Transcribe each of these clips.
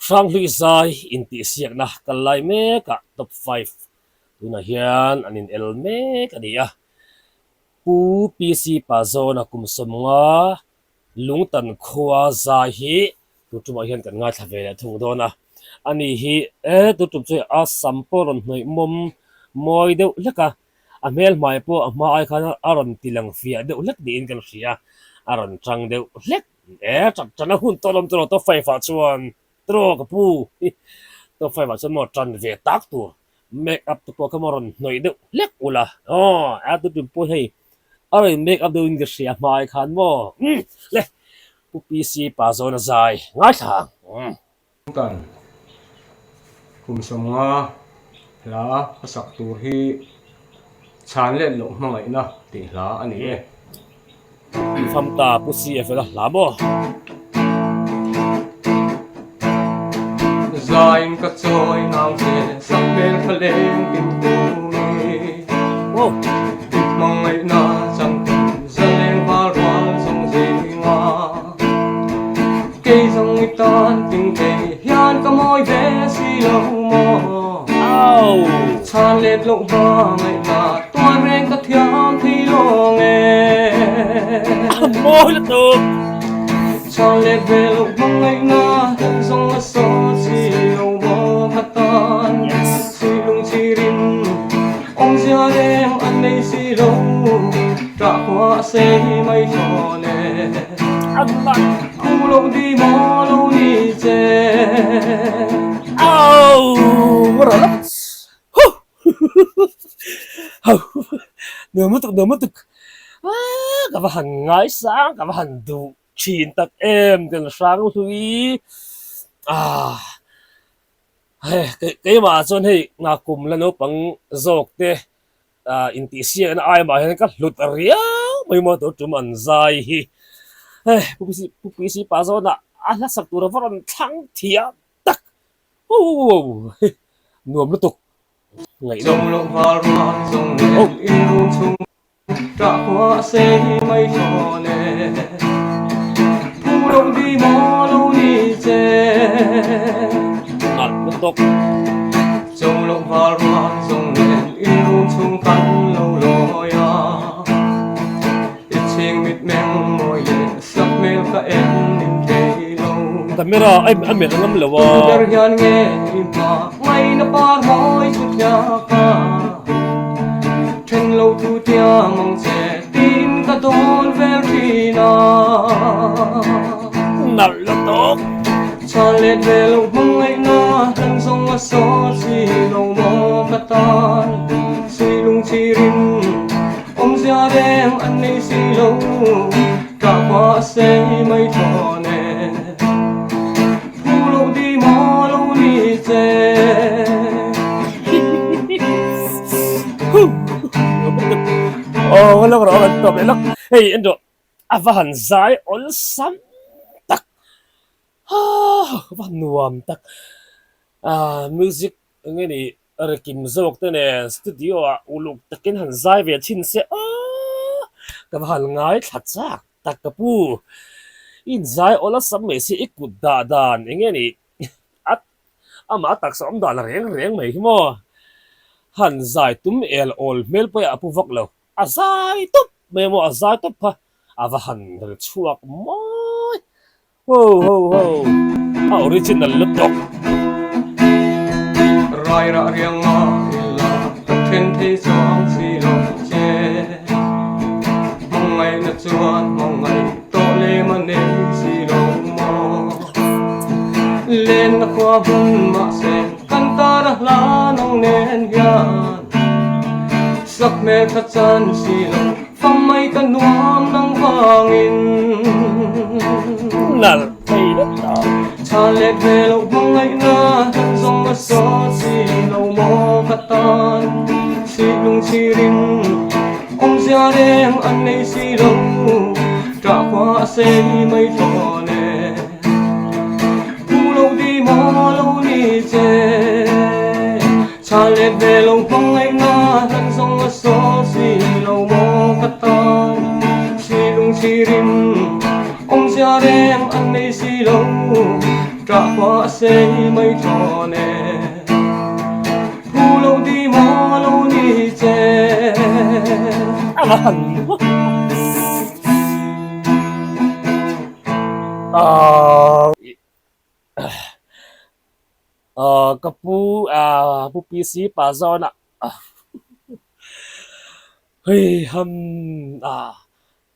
sang lui sai in ti siak na kalai me ka top 5 tuna hian anin el me ka dia pu pc pa zona kum somnga lungtan khwa za hi tu tuma hian kan nga thavela thung dona ani hi tu tum choi a samporon hnoi mom moi deuh leka a mel mai po a mai khana aron tilang fia deuh lek din kan ria aron tang deuh lek chat chana hun tolom tro to fai fa chuan tro ka pu to fai fa chuan mo tran ve tak tu make up to ko kamoron hnoi deuh lek ula a tu tum po hei aron make up deuh in ka ria mai khan mo le pu pc pa zona zai ngai thang tan kum som nga la pasak tur hi chan le lo mangai na ti la ani e famta pu cf la lamo zain ka choi nang se sak bel phaleng kim tu ni oh mangai na chang zaleng ba rwang song jinga cây rong tan tình kề hian ka moi ve si lo mo au chan let lo ba ngai na toan reng ka thiam thi lo nge moi la tu chan let ve lo ngai na rong a so si lo mo ka tan si lung chi rin ong sia dem an nei si lo tra kwa se mai cho ne Allah lâu đi mò lâu đi chè au rồi lắm nửa mất tục cả vào hành ngái sáng cả vào hành đủ chín tắc em cần sáng thui cái mà cho hay ngà cùng là nó bằng dọc thế in tí xia ai mà hay cái lụt riêng mấy món đồ chúng mình dài bukisi pa zo na ala saktura varon thang thia tak nuam lutuk ngai trong lòng vào hoa trong nền yêu chung trả hoa se mây cho nè thu đông đi mò lâu đi chè ngal lutuk trong lòng vào hoa trong nền yêu chung cắn lâu lối ít chiêng mịt mèng môi sắc mel ka em nin kay lâu kamera ai met ngam lewa dar yan nge impa ngay na par hoy chuk ya ka then lâu thu tia mong che tin ka don vel pina nal lutuk cha let vel mong ngay na thân song a so si lâu mo ka tan si lung chi rin om sia dem an nei si lâu cả hoa se mây cho nè thu lâu đi mò lâu đi chè lo ro kan to belak hey endo avahan zai ol sam tak van nuam tak music ngeni rekim zok te ne studio uluk takin han zai ve chin se ka van ngai thatchak tak kapu in zai ola sam me si ikut da dan engeni at ama tak som dan reng reng mai mo han zai tum el ol mel pa apu vak lo azai tup me mo azai tup pa ava han rer chuak moi ho original lutok rai ra riang ma ila then thi song si lo che mong ngày na chuan mong ngày to le ma ne si lo mo lên na kwa bun ma se kan ta ra la nong nen hian sak me kha chan si lo phong mai ka nuam nang wangin nal thei da cha le ve lo mong ngày na zong ma so si lo mo ka tan si lung si rin ông sia dem an nei si lo trả hoa se mây cho nè thu lâu đi mò lâu đi chè cha let ve lo mong ngày na thân song a so si lo mo ka tan si lung si rin ông sia dem an nei si lo trả qua xây mây tròn nè thu lâu đi mò lâu đi chè Aman. Kapu pu PC pa zona. Hey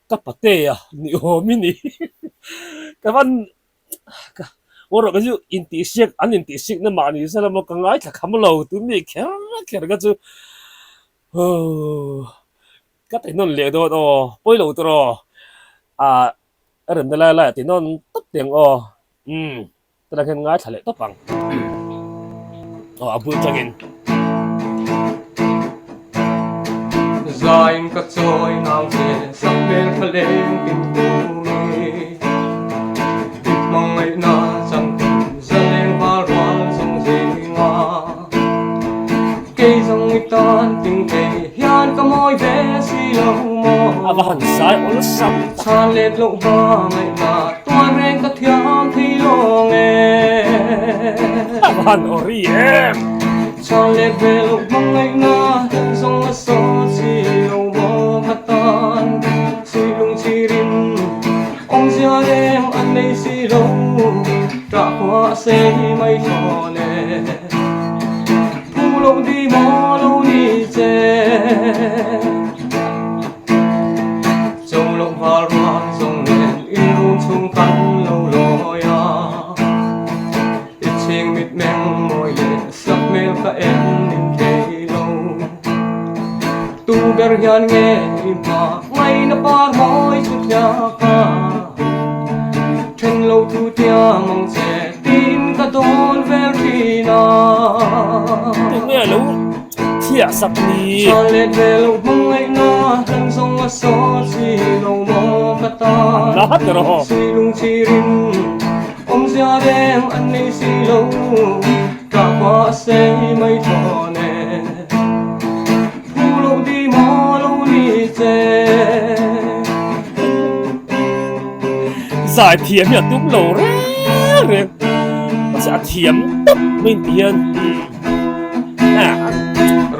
kapate ni homini. Kapan oro ka ju inti siak an inti siak na mani sa mo ka ngai ka kamlo tu mi kher ka chu ka tai non le do do poi lo tro ren da la ti non top tiang ta kan ngai thale to pang abu chagin Zain ka choy nang se sak mel khaleng tin tu mi Dit mong ai na chan zaleng war wan song zinga Cây dòng người tan tình kề hian ka moi ve si lo mo abahan sai ol sam Chan let lo ba ngai na tuan reng ka thiam thi lo nge abahan ori Chan let ve lo mong ngai na dòng a so si lo mo ka tan si lung chi rin ông zia dem an nei si lo tra qua se mai cho ne thu lâu đi mò lâu đi chè châu lộng hoa loang dòng đèn yêu chung cắn lâu loi ít chiêng mịt mèng môi lệ sắc mel cả em nên kề lâu tu ber hian nghe mà ngay na par môi chút nhà ca trên lâu thu tia mong sẽ tin cả đón vel khi na nghe lu thia sap ni Chan let ve lo mong ai na hang song a so si lo mo ka ta na hat ro si lung chi rin om zia dem an nei si lo tra qua se mai tho ne thu lo đi mò lo đi chè giải thiểm ya tum lo re sa thiểm tấp min tiền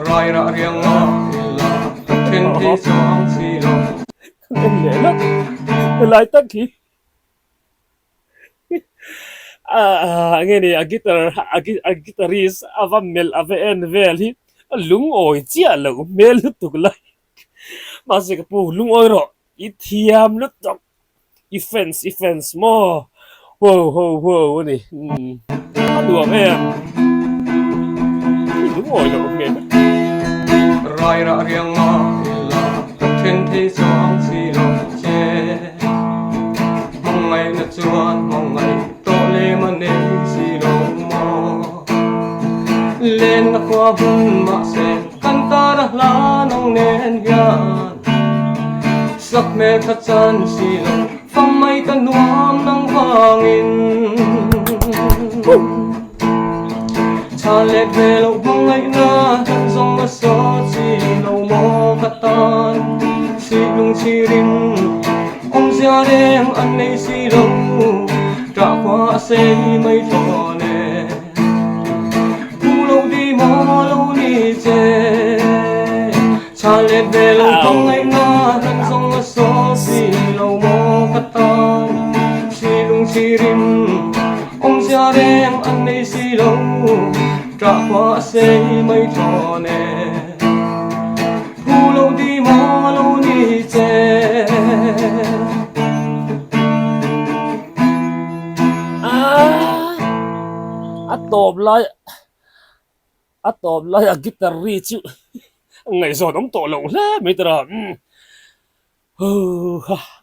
rai ra riang ma ila ten thi song si lo nên lẽ lắm lại tất khi nghe này guitarist avamel aven veli lung oi chia lo mel tu lại mà sẽ cái pu lung oi rồi ít thiam lúc đó offense mo wow này đùa em lung oi rồi nghe rai ra riang ma ila ten thi song si lo che mong ngày na chuan mong ngày to le ma ne si lo mo lên na kwa bun ma se kan ta ra la nong nen hian sak me kha chan si lo phong mai kan nuam nang wangin Chan let ve lo mong ai na dòng a so si lo mo ka tan si lung chi rin ông zia dem an nei si lo tra qua se mai tho ne thu lâu đi mò lâu đi chè Chan let ve lo mong ai na dòng a so si lo mo ka tan si lung chi rin ông zia dem an nei si lo tra qua se mai tho ne thu lâu đi mò lâu đi chè tôm lại guitarist chứ ngày rồi đóng tổ lồng lẽ mấy tờ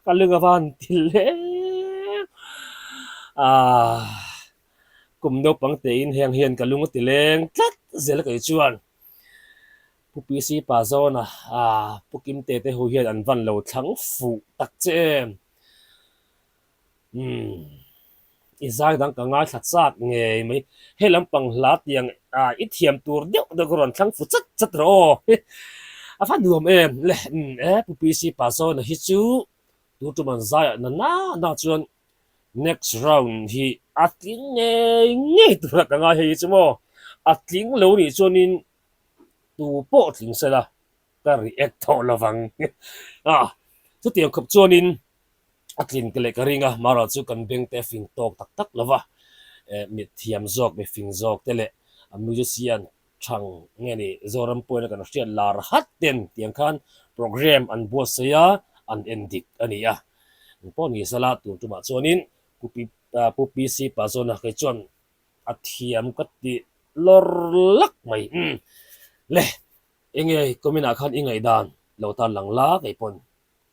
cái lưng van thì lẽ cùng đâu bằng tiền hàng hiền cái lưng thì lên chắc dễ là cái chuyện pu PC pa zona pu kim te hu hian an van lo thang fu tak che izai dang ka nga that sak nge mai helam pang hlat yang ít thiam tur deuh da goron thang fu chat ro fa nuam em le pu PC pa zona hi chu tu man zai na chuan next round hi atling nge tura ka nga hi chumo atling lo ni chuanin tu po tling sela ka react tho lawang chu tiang khop chuanin atling kele ka ringa mara chu kan beng te fing tok tak tak lawa mi thiam zok mi fing zok tele musician thang nge ni zoram point kan hriat lar hat ten tiang khan program an bo saya an endik ani a pon ni sala tu ma chuanin pupi si pa zona ke chon athiam ka ti lor lak mai le enge komina khan ingai dan lo tan lang la kai pon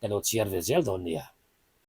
kalo chiar ve zel don nia